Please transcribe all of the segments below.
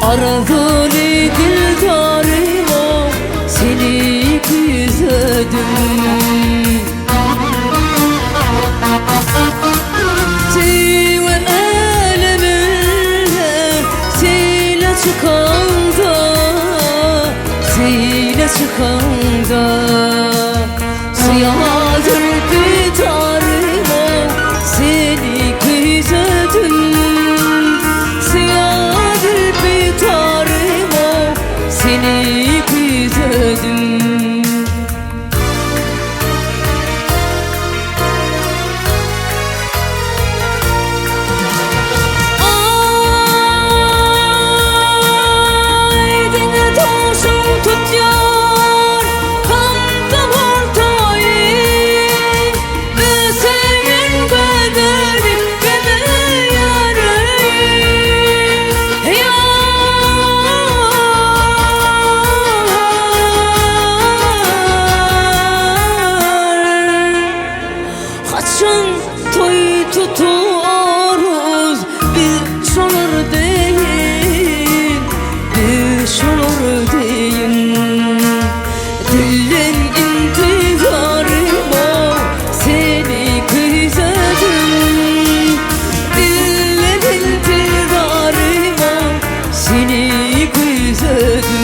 Aradın dildarım o, seni güzedim. Sive elimle sile çıkanda, sile çıkanda suyadır biterim o, seni güzedim. Suyadır biterim o, seni güzedim. Toy tutuyoruz, biz olur değil, biz olur değil. Dilin intizarım o, seni güzedim. Dilin intizarım o, seni güzedim.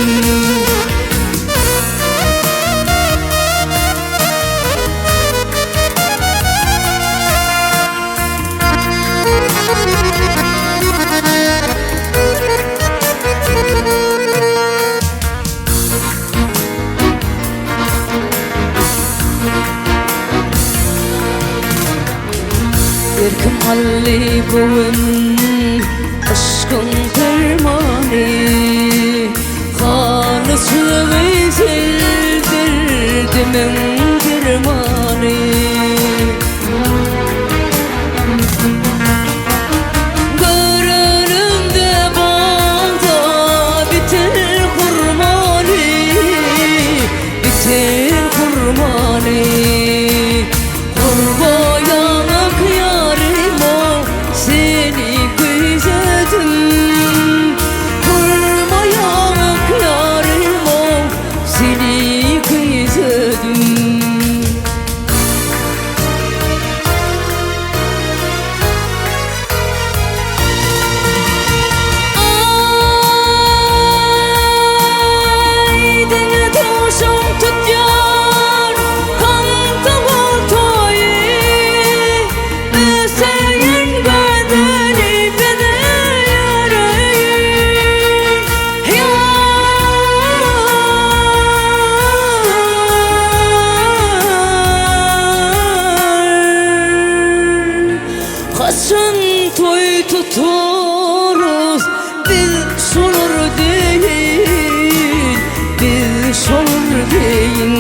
Erkim halli bugün aşkın dermanı, halıçlığı sildirdimin dermanı. Görünümde bağda bitir kurmanı, bitir kurmanı. Kaçın toy tuturuz, biz olur değil, biz olur değil.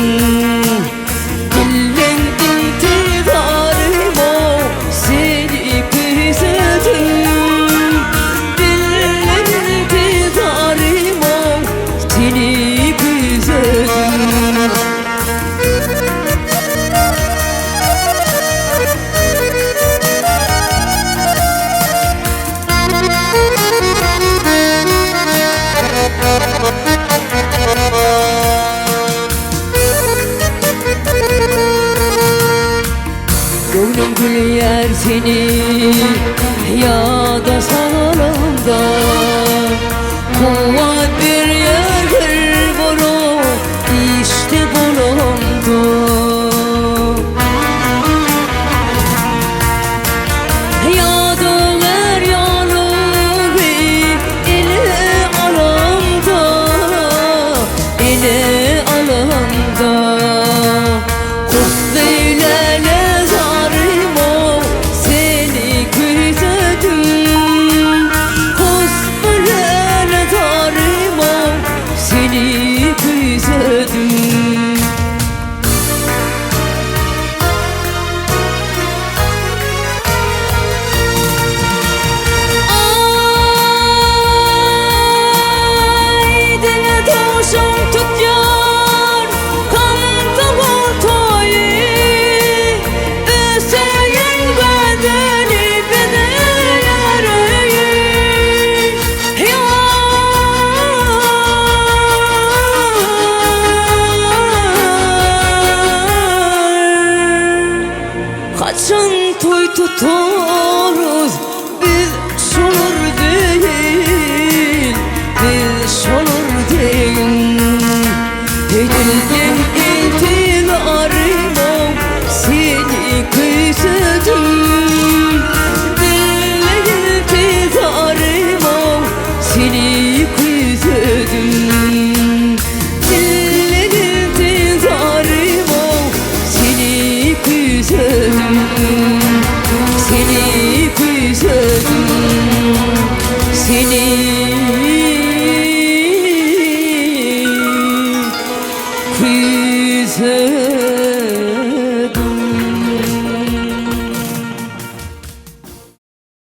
Dilin intizarım o, seni güzedim. Dilin intizarım o, seni güzedim. Gönlüm gül yer seni ya